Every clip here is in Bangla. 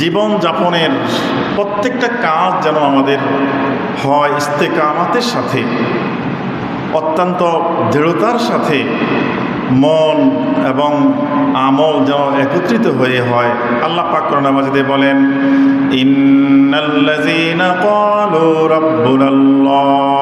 জীবন যাপনের প্রত্যেকটা কাজ যেন আমাদের হয় ইস্তেকামাতের সাথে, অত্যন্ত দৃঢ়তার সাথে মন এবং আমল যেন একত্রিত হয়ে হয়। আল্লাহ পাক কোরআন মাজিদে বলেন, ইন্নাল্লাযীনা ক্বালু রাব্বুনাল্লাহ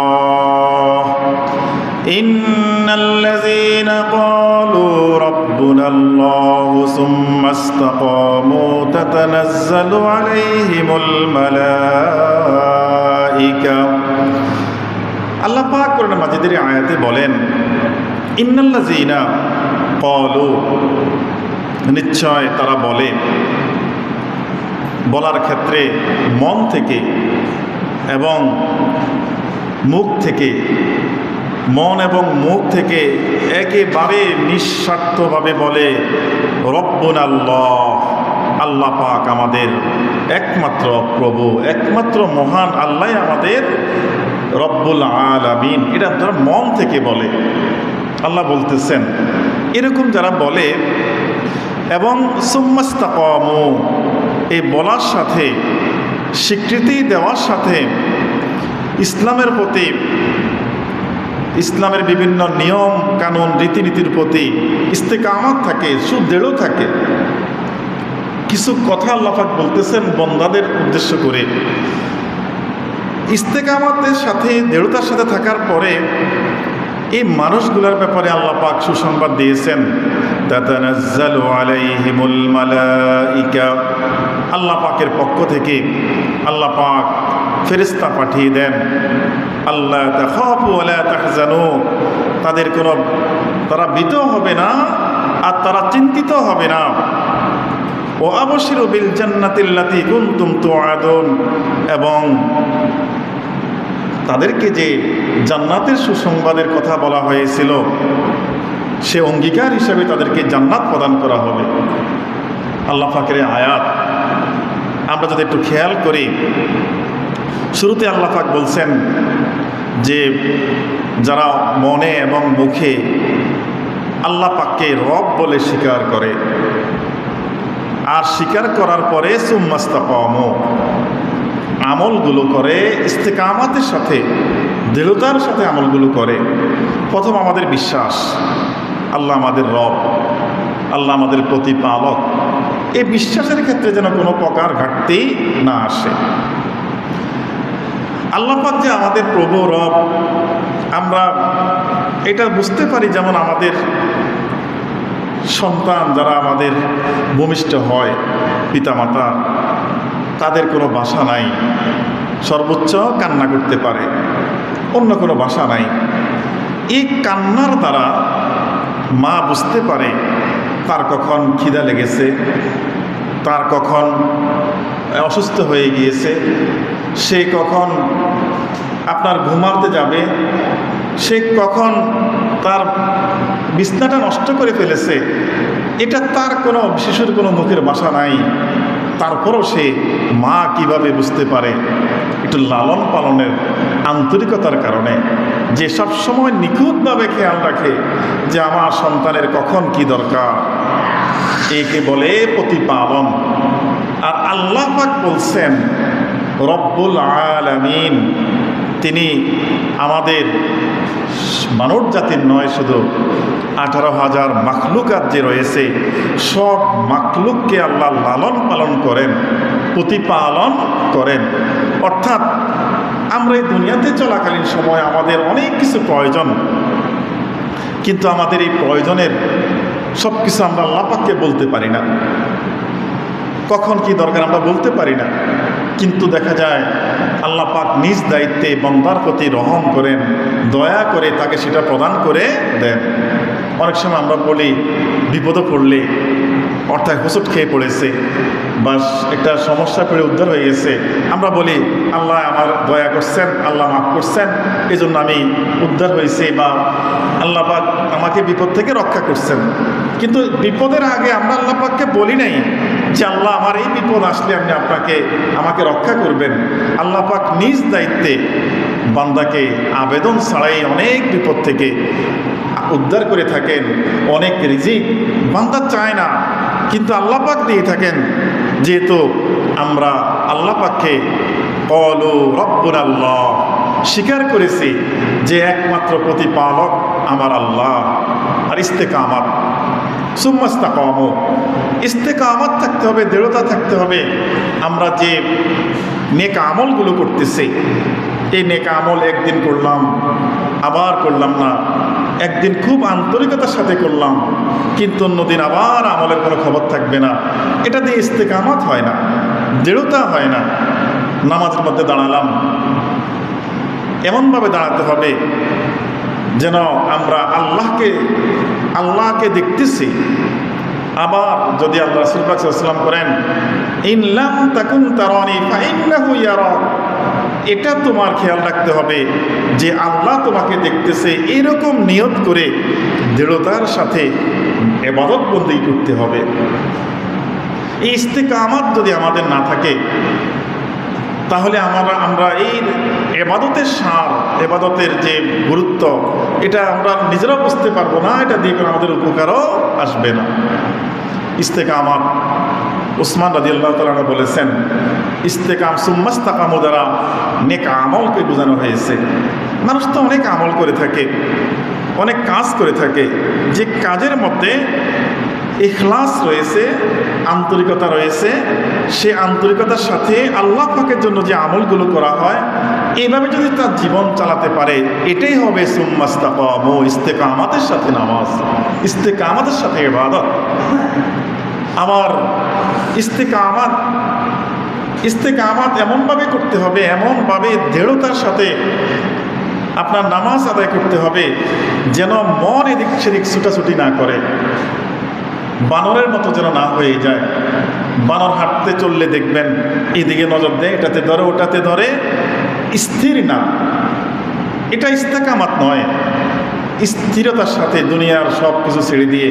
ইন্নাল্লাযীনা ক্বালু রাব্বুনাল্লাহু সুম্মা ইসতাকামু তাতানাজ্জালু আলাইহিমুল মালায়েকা। আল্লাহ পাক কোরআন মাজিদের আয়াতে বলেন, ইন্নাল্লাযীনা ক্বালু, নিশ্চয় তারা বলে, বলার ক্ষেত্রে মন থেকে এবং মুখ থেকে, মন এবং মুখ থেকে একেবারে নিঃস্বার্থভাবে বলে, রব্বুনাল্লাহ, আল্লাহ পাক আমাদের একমাত্র প্রভু, একমাত্র মহান আল্লাহ আমাদের রব্বুল আলামিন। এটা তারা মন থেকে বলে। আল্লাহ বলতেছেন এরকম যারা বলে এবং সুম্মাস্তাকামু, এই বলার সাথে, স্বীকৃতি দেওয়ার সাথে ইসলামের প্রতি, ইসলামের বিভিন্ন নিয়ম কানুন রীতিনীতির প্রতি ইস্তেকামাত থাকে, সুদৃঢ় থাকে। কিছু কথা আল্লাহ পাক বলতেছেন বন্দাদের উদ্দেশ্য করে। ইস্তেকামাতের সাথে, দৃঢ়তার সাথে থাকার পরে এই মানুষগুলোর ব্যাপারে আল্লাহ পাক সুসংবাদ দিয়েছেন, তাতানাজ্জালু আলাইহিমুল মালাইকা, আল্লাহ পাকের পক্ষ থেকে আল্লাহ পাক ফেরেশতা পাঠিয়ে দেন। আল্লাহ তাখাফু ওয়া লা তাহজানু, তাদের কোনো, তারা ভীত হবে না আর তারা চিন্তিত হবে না। ও আবশিরু বিল জান্নাতিল্লাতী কুনতুম তুআদুন, এবং তাদেরকে যে জান্নাতের সুসংবাদের কথা বলা হয়েছিল সে অঙ্গীকার হিসেবে তাদেরকে জান্নাত প্রদান করা হবে। আল্লাহ পাকের আয়াত আমরা যদি একটু খেয়াল করি, শুরুতে আল্লাহ পাক বলছেন যে যারা মনে এবং মুখে আল্লাহ পাককে রব বলে স্বীকার করে, আর স্বীকার করার পরে সুম্মাস্তাকামু, আমলগুলো করে ইস্তেকামাতের সাথে, দৃঢ়তার সাথে আমলগুলো করে। প্রথম আমাদের বিশ্বাস, আল্লাহ আমাদের রব, আল্লাহ আমাদের প্রতিপালক। এই বিশ্বাসের ক্ষেত্রে যেন কোনো প্রকার ঘাটতি না আসে। আল্লাহ পাক যে আমাদের প্রভু, রব, আমরা এটা বুঝতে পারি। যেমন আমাদের সন্তান যারা আমাদের ভূমিষ্ঠ হয়, পিতামাতা, তাদের কোনো ভাষা নাই, সর্বোচ্চ কান্না করতে পারে, অন্য কোনো ভাষা নাই। এই কান্নার দ্বারা মা বুঝতে পারে তার কখন খিদা লেগেছে, তার কখন অসুস্থ হয়ে গিয়েছে, সে কখন আপনার ঘুমাতে যাবে, সে কখন তার বিছনাটা নষ্ট করে ফেলেছে। এটা তার কোনো, শিশুর কোনো মুখের ভাষা নাই। তারপরও সে মা কিভাবে বুঝতে পারে? একটু লালন পালনের আন্তরিকতার কারণে, যে সব সময় নিখুঁতভাবে খেয়াল রাখে যে আমার সন্তানের কখন কি দরকার, একে বলে প্রতিপালন। আর আল্লাহ পাক বলছেন রব্বুল আলামিন, তিনি আমাদের মানব জাতির নয়, শুধু 18,000 মাখলুকাত যে রয়েছে সব মাখলুককে আল্লাহ লালন পালন করেন, প্রতিপালন করেন। অর্থাৎ আমরা এই দুনিয়াতে চলাকালীন সময় আমাদের অনেক কিছু প্রয়োজন, কিন্তু আমাদের এই প্রয়োজনের সব কিছু আমরা আল্লাহ পাককে বলতে পারি না। কখন কি দরকার আমরা বলতে পারি না, কিন্তু দেখা যায় আল্লাহ পাক নিজ দায়িত্বে বান্দার প্রতি রহম করেন, দয়া করে তাকে সেটা প্রদান করে দেন। অনেক সময় আমরা বলি বিপদে পড়লে, অর্থাৎ হোঁচট খেয়ে পড়েছে বা একটা সমস্যা পড়ে উদ্ধার হয়ে গেছে, আমরা বলি আল্লাহ আমার দয়া করছেন, আল্লাহ মাফ করছেন, এই জন্য আমি উদ্ধার হয়েছি, বা আল্লাহ পাক আমাকে বিপদ থেকে রক্ষা করছেন। কিন্তু বিপদের আগে আমরা আল্লাহ পাককে বলি নাই যে আল্লাহ আমার এই বিপদ আসলে আপনি আমাকে রক্ষা করবেন। আল্লাহ পাক নিজ দায়িত্বে বান্দাকে আবেদন ছাড়াই অনেক বিপদ থেকে উদ্ধার করে থাকেন। অনেক রিজিক বান্দা চায় না, কিন্তু আল্লাহ পাক দিয়ে থাকেন, যেহেতু আমরা আল্লাহ পাককে ক্বালু রাব্বুনা আল্লাহ স্বীকার করেছি যে একমাত্র প্রতিপালক আমার আল্লাহ। আর ইস্তেকামাত, সুম্মা ইস্তাকামু, ইস্তেকামাত থাকতে হবে, দৃঢ়তা থাকতে হবে। আমরা যে নেক আমলগুলো করতেছি, এই নেক আমল একদিন করলাম আবার করলাম না, একদিন খুব আন্তরিকতার সাথে করলাম কিন্তু অন্যদিন আবার আমলের কোনো খবর থাকবে না, এটা দিয়ে ইস্তেকামাত হয় না, দৃঢ়তা হয় না। নামাজের মধ্যে দাঁড়ালাম, এমনভাবে দাঁড়াতে হবে যেন আমরা আল্লাহকে দেখতেছি। আবার যদি আল্লাহ রাসূল পাক সাল্লাল্লাহু আলাইহি ওয়াসাল্লাম করেন ইন লাম তাকুন তারানি ফাইন্নাহু ইয়ারাক, এটা তোমার খেয়াল রাখতে হবে যে আল্লাহ তোমাকে দেখতেছে, এরকম নিয়ত করে দৃঢ়তার সাথে ইবাদত বন্দেগী করতে হবে। এই ইস্তেকামাত যদি আমাদের না থাকে তাহলে আমরা এই ইবাদতের সার, ইবাদতের যে গুরুত্ব, এটা আমরা নিজেরাও বুঝতে পারবো না, এটা দিয়ে কোনো আমাদের উপকারও আসবে না। ইস্তেকামাত, উসমান রাদিয়াল্লাহু তাআলা আনহু বলেছেন, ইস্তেকাম সুম্মা ইস্তাকামু দ্বারা নেক আমলকে বোঝানো হয়েছে। মানুষ তো অনেক আমল করে থাকে, অনেক কাজ করে থাকে, যে কাজের মধ্যে ইখলাস রয়েছে, আন্তরিকতা রয়েছে, সে আন্তরিকতার সাথে আল্লাহ পাকের জন্য যে আমলগুলো করা হয়, এইভাবে যদি তার জীবন চালাতে পারে, এটাই হবে সুম্মা ইস্তাকামু, ইস্তেকামাতের সাথে নামাজ, ইস্তেকামাতের সাথে ইবাদত। আমার ইস্তেকামাত এমনভাবে করতে হবে, এমনভাবে দৃঢ়তার সাথে আপনার নামাজ আদায় করতে হবে যেন মন এদিক সেদিক ছুটাছুটি না করে, বানরের মতো যেন না হয়ে যায়। বানর হাঁটতে চললে দেখবেন এদিকে নজর দেয়, এটাতে ধরে ওটাতে ধরে, স্থির না, এটা ইস্তেকামাত নয়। স্থিরতার সাথে দুনিয়ার সব কিছু ছেড়ে দিয়ে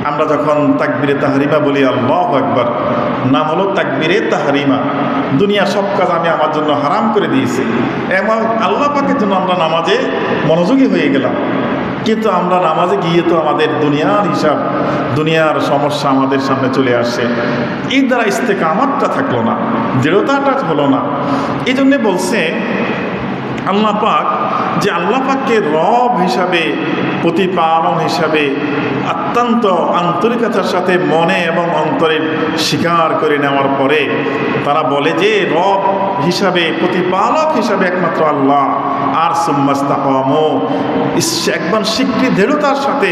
আমরা যখন তাকবীরে তাহরিমা বলি, আল্লাহু আকবার, নাম হলো তাকবীরে তাহরিমা, দুনিয়ার সব কাজ আমি আমার জন্য হারাম করে দিয়েছি, এবং আল্লাহ পাকের জন্য আমরা নামাজে মনোযোগী হয়ে গেলাম। কিন্তু আমরা নামাজে গিয়ে তো আমাদের দুনিয়ার হিসাব, দুনিয়ার সমস্যা আমাদের সামনে চলে আসে। এই দ্বারা ইস্তেকামাতটা থাকলো না, দৃঢ়তাটা হলো না। এই জন্যে বলছে আল্লাহ পাক যে আল্লাহ পাককে রব হিসাবে, প্রতিপালন হিসাবে অত্যন্ত আন্তরিকতার সাথে মনে এবং অন্তরে স্বীকার করে নেওয়ার পরে তারা বলে যে রব হিসাবে, প্রতিপালক হিসাবে একমাত্র আল্লাহ। আর সুম্মা ইস্তাকামু, একবার স্বীকৃতি দৃঢ়তার সাথে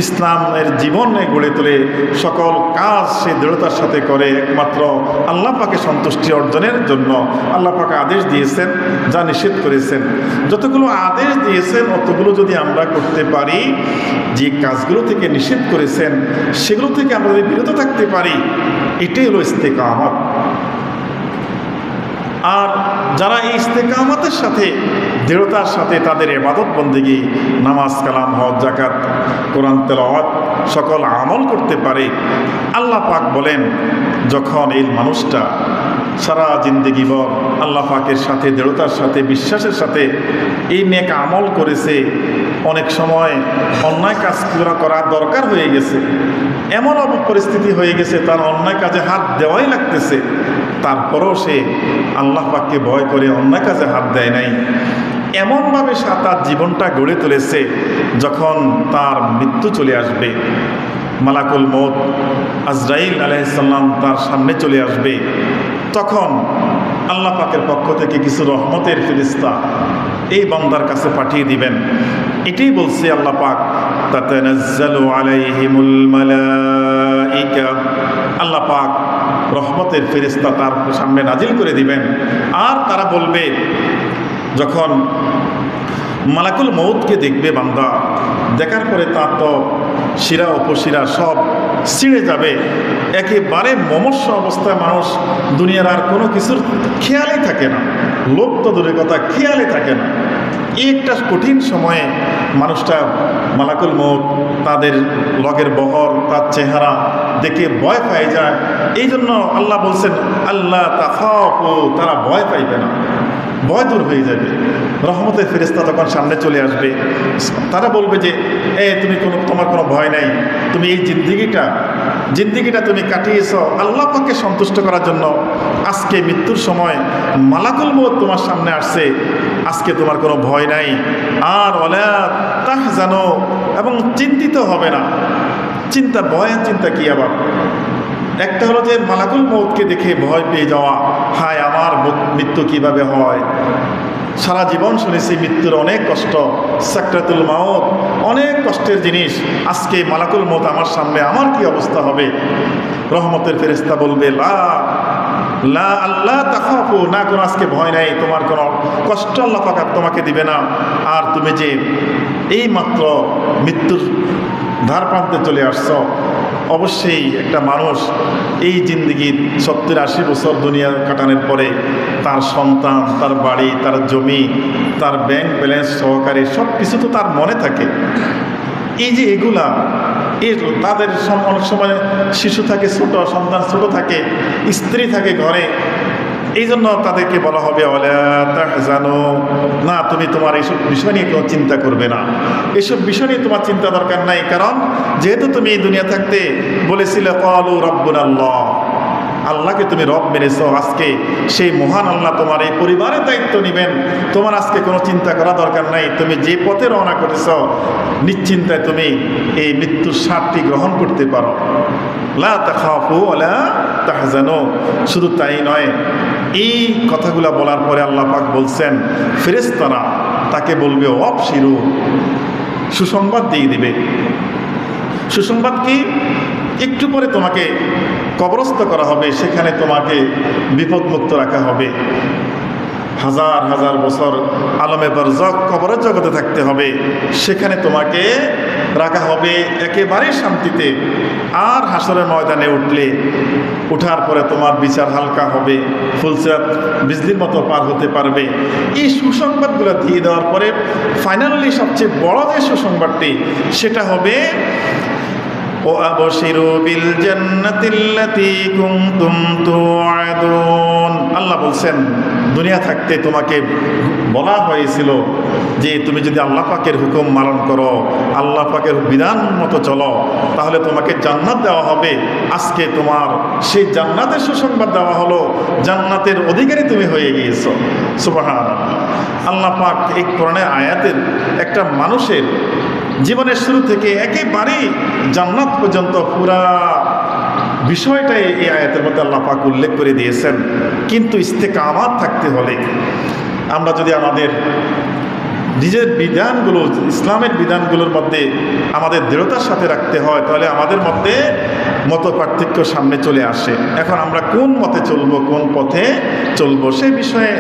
ইসলামের জীবনে গড়ে তোলে, সকল কাজ সে দৃঢ়তার সাথে করে একমাত্র আল্লাহ পাকে সন্তুষ্টি অর্জনের জন্য। আল্লাহ পাকে আদেশ দিয়েছেন, যা নিষেধ করেছেন, যতগুলো আদেশ দিয়েছেন অতগুলো যদি আমরা করতে পারি, যে কাজগুলো থেকে নিষেধ করেছেন সেগুলো থেকে আমরা যদি বিরত থাকতে পারি, এটাই হলো ইস্তেকামাত। আর যারা এই ইস্তেকামাতের সাথে, দৃঢ়তার সাথে তাদের ইবাদত বন্দেগী, নামাজ, কালাম, হজ, যাকাত, কোরআন তেলাওয়াত সকল আমল করতে পারে, আল্লাহ পাক বলেন যখন এই মানুষটা সারা জিন্দেগীভর আল্লাহ পাকের সাথে দৃঢ়তার সাথে, বিশ্বাসের সাথে এই নেক আমল করেছে, অনেক সময় অন্যায় কাজ করা দরকার হয়ে গেছে, এমন পরিস্থিতি হয়ে গেছে তার অন্যায় কাজে হাত দেওয়াই লাগতেছে, তারপরেও সে আল্লাহ পাককে ভয় করে অন্যায় কাজে হাত দেয় নাই। এমনভাবে সে তার জীবনটা গড়ে তুলেছে, যখন তার মৃত্যু চলে আসবে, মালাকুল মউত আজরাইল আলাইহিস সালাম তার সামনে চলে আসবে, তখন আল্লাহ পাকের পক্ষ থেকে কিছু রহমতের ফেরেশতা এই বান্দার কাছে পাঠিয়ে দিবেন। এটাই বলছে আল্লাহ পাক, তাতানাজ্জালু আলাইহিমুল মালাইকা, আল্লাহ পাক রহমতের ফেরেশতা তার সামনে নাজিল করে দিবেন। আর তারা বলবে, যখন মালাকুল মউতকে দেখবে বান্দা, দেখার পরে তার তো শিরা উপশিরা সব ছিঁড়ে যাবে, একেবারে মমস্য অবস্থায় মানুষ দুনিয়ার আর কোনো কিছুর খেয়ালই থাকে না, লোক তো দূরের কথা, খেয়ালই থাকে না। এই একটা কঠিন সময়ে মানুষটা মালাকুল মউত তাদের লগের বহর, তার চেহারা দেখে ভয় পেয়ে যায়। এই জন্য আল্লাহ বলছেন আল্লাহ তাখাফু, তারা ভয় পাইবে না, ভয় দূর হয়ে যাবে। রহমতের ফেরেশতা তখন সামনে চলে আসবে, তারা বলবে যে তোমার কোনো ভয় নাই, তুমি এই জিন্দেগিটা জিন্দিগিটা তুমি কাটিয়েছ আল্লাহ পাককে সন্তুষ্ট করার জন্য। আজকে মৃত্যুর সময় মালাকুল মউত তোমার সামনে আসছে, আজকে তোমার কোনো ভয় নাই আর ওয়ালা তাহজানু, এবং চিন্তিত হবে না। ভয় আর চিন্তা কি আবার? একটা হলো যে মালাকুল মউতকে দেখে ভয় পেয়ে যাওয়া, হায় আমার মৃত্যু কিভাবে হয়। সারা জীবন শুনেছি মৃত্যুর অনেক কষ্ট, সাকরাতুল মাউত অনেক কষ্টের জিনিস। আজকে মালাকুল মউত আমার সামনে, আমার কি অবস্থা হবে? রহমতের ফেরেশতা বলবে লা লা আল্লাহ তাখাফু, না কোনো আজকে ভয় নাই, তোমার কোনো কষ্ট আল্লাহ পাক তোমাকে দিবে না। আর তুমি যে এই মাত্র মৃত্যুর ধার প্রান্তে চলে আসছো, অবশ্যই একটা মানুষ এই জিন্দিগির 70-80 বছর দুনিয়া কাটানোর পরে তার সন্তান, তার বাড়ি, তার জমি, তার ব্যাংক ব্যালেন্স সহকারে সব কিছু তো তার মনে থাকে। এই যে এগুলা তাদের অনেক সময় শিশু থাকে ছোট, সন্তান ছোট থাকে, স্ত্রী থাকে ঘরে, এই জন্য তাদেরকে বলা হবে ওয়ালা তাহজানু, না তুমি তোমার এইসব বিষয় নিয়ে কোনো চিন্তা করবে না, এইসব বিষয় নিয়ে তোমার চিন্তা দরকার নাই। কারণ যেহেতু তুমি এই দুনিয়া থাকতে বলেছিলে ক্বালু রাব্বুনাল্লাহ, আল্লাহকে তুমি রব মেনেছো, আজকে সেই মহান আল্লাহ তোমার এই পরিবারের দায়িত্ব নেবেন। তোমার আজকে কোনো চিন্তা করা দরকার নাই, তুমি যে পথে রওনা করেছ নিশ্চিন্তায় তুমি এই মৃত্যুর স্বাদটি গ্রহণ করতে পারো। লা তাখাফু ওয়ালা তাহজানু। শুধু তাই নয়, এই কথাগুলো বলার পরে আল্লাহ পাক বলছেন ফেরেশতারা তাকে বলবে অবশিরু, সুসংবাদ দিয়ে দিবে। সুসংবাদ কি? একটু পরে তোমাকে কবরস্থ করা হবে, সেখানে তোমাকে বিপদমুক্ত রাখা হবে। হাজার হাজার বছর আলমে বারজাখ কবরের জগতে থাকতে হবে, সেখানে তোমাকে রাখা হবে একেবারে শান্তিতে। আর হাসরের ময়দানে উঠার পরে তোমার বিচার হালকা হবে, ফুলসিরাত বিজলির মতো পার হতে পারবে। এই সুসংবাদগুলো দিয়ে দেওয়ার পরে ফাইনালি সবচেয়ে বড় যে সুসংবাদটি, সেটা হবে وَأَبْشِرُوا بِالْجَنَّةِ الَّتِي كُنْتُمْ تُوعَدُونَ। আল্লাহ বলছেন দুনিয়া থাকতে তোমাকে বলা হয়েছিল যে তুমি যদি আল্লাহ পাকের হুকুম পালন করো, আল্লাহ পাকের বিধান মতো চলো, তাহলে তোমাকে জান্নাত দেওয়া হবে। আজকে তোমার সেই জান্নাতের সুসংবাদ দেওয়া হলো, জান্নাতের অধিকারী তুমি হয়ে গিয়েছো। সুবহানাল্লাহ। আল্লাহ পাক এই কোরআনের আয়াতের একটা মানুষের জীবনের শুরু থেকে একেবারেই জান্নাত পর্যন্ত পুরা বিষয়টাই এই আয়াতের মধ্যে আল্লাহ পাক উল্লেখ করে দিয়েছেন। কিন্তু ইস্তেকামাত থাকতে হলে, আমরা যদি আমাদের নিজের বিধানগুলো, ইসলামের বিধানগুলোর মধ্যে আমাদের দৃঢ়তার সাথে রাখতে হয়, তাহলে আমাদের মধ্যে মত পার্থক্য সামনে চলে আসে। এখন আমরা কোন মতে চলবো, কোন পথে চলবো, সেই বিষয়ে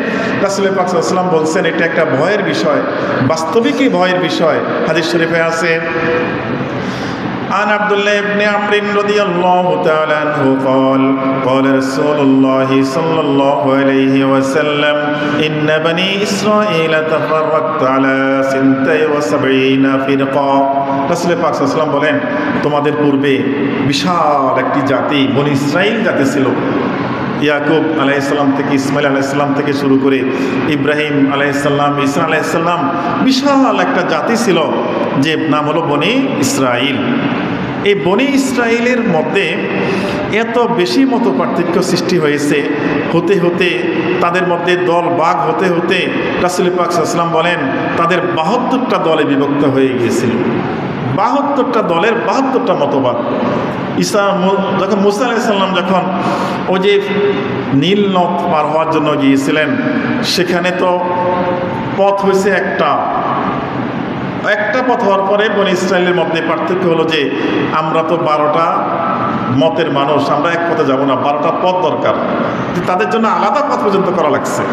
রাসূল পাক সাল্লাল্লাহু আলাইহি ওয়াসাল্লাম বলছেন এটা একটা ভয়ের বিষয়, বাস্তবিকই ভয়ের বিষয়। হাদিস শরীফে আছে عن عبد الله بن عمرو رضي الله تعالى عنه قال قال رسول الله صلى الله عليه وسلم إن بني إسرائيل تفرقت على 72 فرقة। রাসূল পাক সাল্লাল্লাহু আলাইহি ওয়াসাল্লাম বলেন তোমাদের পূর্বে বিশাল একটি জাতি বনি ইসরাইল জাতি ছিল। ইয়াকুব আলাইহিসসালাম থেকে, ইসমাইল আলাইহিসসালাম থেকে শুরু করে ইব্রাহিম আলাইহিসসালাম, ঈসা আলাইহিসসালাম, বিশাল একটা জাতি ছিল যে নাম হলো বনি ইসরাইল। এই বনি ইসরাইলের মধ্যে এত বেশি মত পার্থক্য সৃষ্টি হয়েছে, হতে হতে তাদের মধ্যে দল ভাগ হতে হতে রাসূল পাক সাল্লাল্লাহু আলাইহি ওয়াসাল্লাম বলেন তাদের 72টা দলে বিভক্ত হয়ে গিয়েছিল। 72টা দলের 72টা মতবাদ। যখন মুসা আলাইহিস সালাম যখন ওই যে নীল নদ পার হওয়ার জন্য গিয়েছিলেন, সেখানে তো পথ হয়েছে একটা পথ হওয়ার পরে বনি ইসরাইলের মধ্যে পার্থক্য হলো যে আমরা তো 12টা মতের মানুষ, আমরা এক পথে যাব না, 12টা পথ দরকার। তাদের জন্য আলাদা পথ পর্যন্ত করা লাগছে।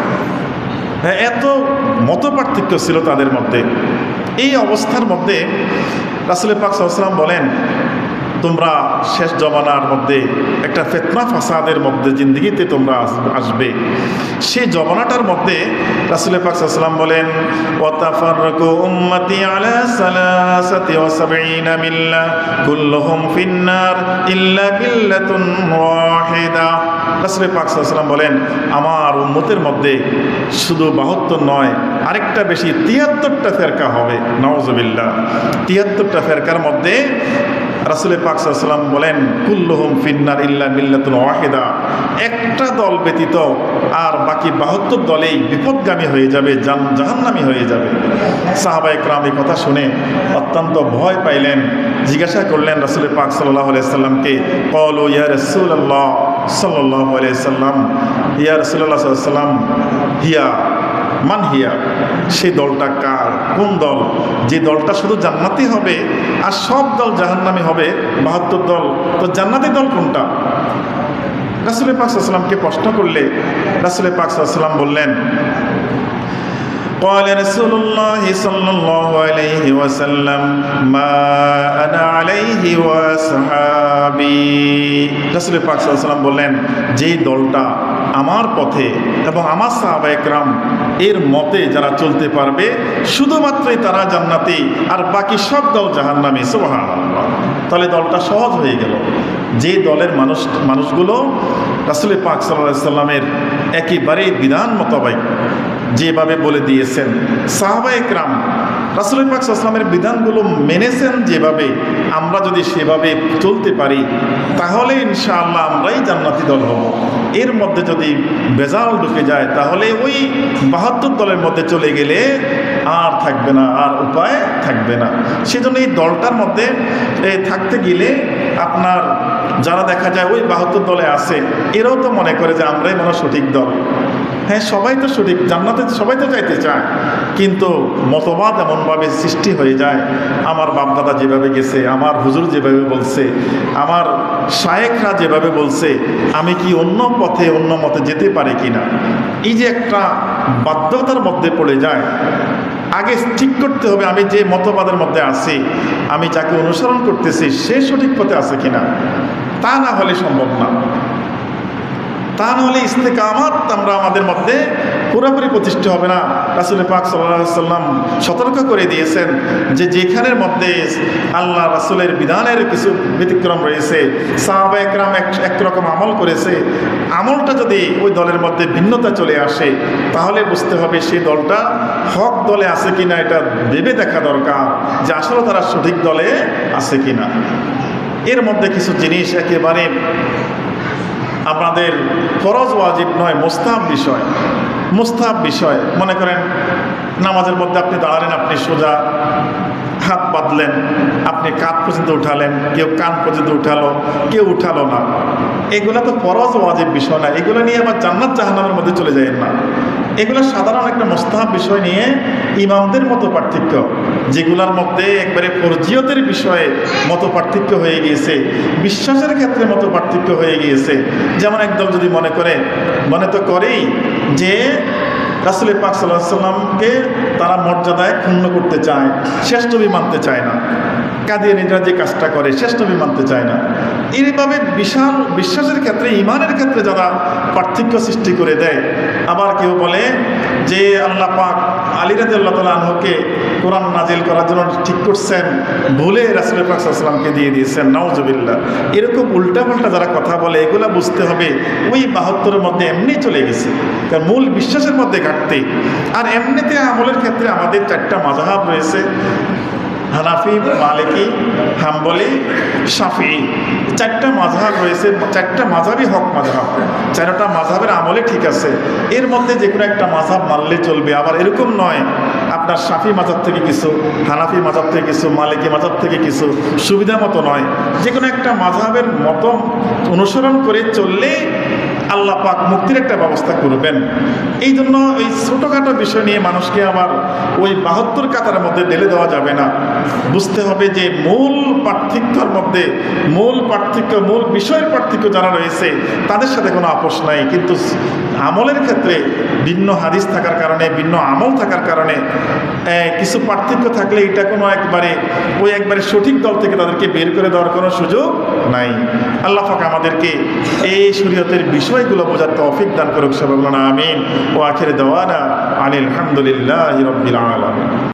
এত মত পার্থক্য ছিল তাদের মধ্যে। এই অবস্থার মধ্যে রাসূল পাক সাল্লাল্লাহু আলাইহি ওয়াসাল্লাম বলেন তোমরা শেষ জমানার মধ্যে একটা ফিতনা ফাসাদের মধ্যে জিন্দেগিতে তোমরা আসবে। সেই জমানাটার মধ্যে রাসূল পাক সাল্লাল্লাহু আলাইহি ওয়াসাল্লাম বলেন ওয়াতাফাররাকু উম্মতি আলা 73 মিল্লাহ কুল্লুহুম ফিন্নার ইল্লা মিল্লাতুন ওয়াহিদা। রাসূল পাক সাল্লাল্লাহু আলাইহি ওয়াসাল্লাম বলেন আমার উম্মতের মধ্যে শুধু 72 নয়, আরেকটা বেশি 73টা ফেরকা হবে। নাউজুবিল্লাহ। 73টা ফেরকার মধ্যে রাসূল পাক সাল্লাল্লাহু আলাইহি ওয়াসাল্লাম বলেন কুল্লুহুম ফিন্নার ইল্লা মিল্লাতুন ওয়াহিদা, একটা দল ব্যতীত আর বাকি 72 দলেই বিপদগামী হয়ে যাবে, জাহান্নামী হয়ে যাবে। সাহাবায়ে কেরাম এই কথা শুনে অত্যন্ত ভয় পাইলেন, জিজ্ঞাসা করলেন রাসূল পাক সাল্লাল্লাহু আলাইহি ওয়াসাল্লামকে, ক্বালু ইয়া রাসূলুল্লাহ সাল্লাল্লাহু আলাইহি ওয়াসাল্লাম, ইয়া রাসূলুল্লাহ সাল্লাল্লাহু আলাইহি ওয়াসাল্লাম, হিয়া মান হিয়া, সেই দলটা কার, কোন দল, যে দলটা শুধু জান্নাতি হবে আর সব দল জাহান্নামী হবে 72 দল, তো জান্নাতি দল কোনটা? রাসূল পাক সাল্লাল্লাহু আলাইহি ওয়াসাল্লামকে প্রশ্ন করলে রাসূল পাক সাল্লাল্লাহু আলাইহি ওয়াসাল্লাম বললেন, قال رسول الله صلى الله عليه وسلم ما أنا عليه وأصحابي। রাসূল পাক সাল্লাল্লাহু আলাইহি ওয়াসাল্লাম বললেন, যেই দলটা আমার পথে এবং আমার সাহাবায়ে কেরাম এর মতে যারা চলতে পারবে শুধুমাত্রই তারা জান্নাতি আর বাকি সব দল জাহান্নামী। সুবহানাল্লাহ। তাহলে দলটা সহজ হয়ে গেল। যে দলের মানুষগুলো রাসূল পাক সাল্লাল্লাহু আলাইহি ওয়াসাল্লামের একেবারেই বিধান মোতাবেক যেভাবে বলে দিয়েছেন, সাহাবায়ে কেরাম রাসূল পাক সাল্লাল্লাহু আলাইহি ওয়াসাল্লামের বিধানগুলো মেনেছেন যেভাবে, আমরা যদি সেভাবে চলতে পারি তাহলে ইনশাআল্লাহ আমরাই জান্নাতি দল হব। এর মধ্যে যদি বেজাল ঢুকে যায় তাহলে ওই 72 দলের মধ্যে চলে গেলে আর থাকবে না, আর উপায় থাকবে না। সেজন্য এই দলটার মধ্যে থাকতে গেলে আপনার যারা দেখা যায় ওই 72 দলে আছে, এরাও তো মনে করে যে আমরাই মনে সঠিক দল। হ্যাঁ, সবাই তো সঠিক, জান্নাতে সবাই তো চাইতে চায়, কিন্তু মতবাদ এমনভাবে সৃষ্টি হয়ে যায়, আমার বাপদাদা যেভাবে গেছে, আমার হুজুর যেভাবে বলছে, আমার শায়েখরা যেভাবে বলছে, আমি কি অন্য পথে অন্য মতে যেতে পারি কিনা, এই যে একটা বাধ্যতার মধ্যে পড়ে যায়। আগে ঠিক করতে হবে আমি যে মতবাদের মধ্যে আছি, আমি যাকে অনুসরণ করতেছি সে সঠিক পথে আছে কিনা, তা না হলে সম্ভব না। তা নাহলে ইস্তেকামাত আমরা আমাদের মধ্যে পুরোপুরি প্রতিষ্ঠা হবে না। রাসূল পাক সাল্লাল্লাহু আলাইহি ওয়াসাল্লাম সতর্ক করে দিয়েছেন যে যেখানের মধ্যে আল্লাহ রাসূলের বিধানের কিছু ব্যতিক্রম রয়েছে, সাহাবায়ে কেরাম একরকম আমল করেছে, আমলটা যদি ওই দলের মধ্যে ভিন্নতা চলে আসে তাহলে বুঝতে হবে সেই দলটা হক দলে আছে কিনা, এটা ভেবে দেখা দরকার যে আসলে তারা সঠিক দলে আছে কিনা। এর মধ্যে কিছু জিনিস একেবারে আপনাদের ফরজ ওয়াজিব নয়, মুস্তাহাব বিষয়। মুস্তাহাব বিষয় মনে করেন নামাজের মধ্যে আপনি দাঁড়ালেন, আপনি সোজা হাত বাঁধলেন, আপনি কাঁধ পর্যন্ত উঠালেন, কেউ কান পর্যন্ত উঠালো, কেউ উঠালো না, এগুলো তো ফরজ ওয়াজিব বিষয় না। এগুলো নিয়ে আবার জান্নাত জাহান্নামের মধ্যে চলে যায় না। এগুলো সাধারণ একটা মুস্তাহাব বিষয় নিয়ে ইমামদের মতো পার্থক্য, যেগুলোর মধ্যে একবারে ফরজিয়তের বিষয়ে মতো পার্থক্য হয়ে গিয়েছে, বিশ্বাসের ক্ষেত্রে মতো পার্থক্য হয়ে গিয়েছে। যেমন একদল যদি মনে তো করেই যে রাসূল পাক সাল্লাল্লাহু আলাইহি ওয়াসাল্লামকে তারা মর্যাদায় ক্ষুণ্ণ করতে চায়, শ্রেষ্ঠ নবী মানতে চায় না, কাদিয়ানীরা যে কাজটা করে শ্রেষ্ঠ নবী মানতে চায় না। এইভাবে বিশাল বিশ্বাসের ক্ষেত্রে, ইমানের ক্ষেত্রে যারা পার্থক্য সৃষ্টি করে দেয়। আবার কেউ বলে যে আল্লাহ পাক আলী রাদিয়াল্লাহু তাআলা আনহুকে কোরআন নাজিল করার জন্য ঠিক করছেন, ভুলে রাসূল পাক সাল্লাল্লাহু আলাইহি ওয়াসাল্লামকে দিয়ে দিয়েছেন, নাউজুবিল্লাহ। এরকম উল্টাপাল্টা যারা কথা বলে এগুলা বুঝতে হবে ওই 72-এর মধ্যে এমনি চলে গেছে, কারণ মূল বিশ্বাসের মধ্যে ঘাটতি। আর এমনিতে আমলের ক্ষেত্রে আমাদের 4টা মাযহাব রয়েছে, হানাফি, মালিকি, হাম্বলি, শাফিঈ। 4টা মাযহাব রয়েছে, 4টা মাযহাবই হক মাযহাব। 4টা মাযহাবের আমলে ঠিক আছে, এর মধ্যে যে কোনো একটা মাযহাব মানলে চলবে। আবার এরকম নয় আপনার শাফি মাযহাব থেকে কিছু, হানাফি মাযহাব থেকে কিছু, মালিকি মাযহাব থেকে কিছু, সুবিধা মতো নয়। যে কোনো একটা মাযহাবের মতো অনুসরণ করে চললে আল্লাহ পাক মুক্তির একটা ব্যবস্থা করবেন। এই জন্য এই ছোটোখাটো বিষয় নিয়ে মানুষকে আবার ওই 72 কাতারের মধ্যে ঢেলে দেওয়া যাবে না। বুঝতে হবে যে মূল পার্থক্যের মধ্যে মূল বিষয়ের পার্থক্য যারা রয়েছে তাদের সাথে কোনো আপোষ নাই, কিন্তু আমলের ক্ষেত্রে ভিন্ন হাদিস থাকার কারণে, ভিন্ন আমল থাকার কারণে কিছু পার্থক্য থাকলে এটা কোনো একবারে সঠিক দল থেকে তাদেরকে বের করে দেওয়ার কোনো সুযোগ নাই। আল্লাহ পাক আমাদেরকে এই শরীয়তের বিষয়গুলো বোঝার তৌফিক দান করুক। সবাই বলুন আমিন। ওয়া আখির দাওয়ানা আনিল হামদুলিল্লাহি রাব্বিল আলামিন।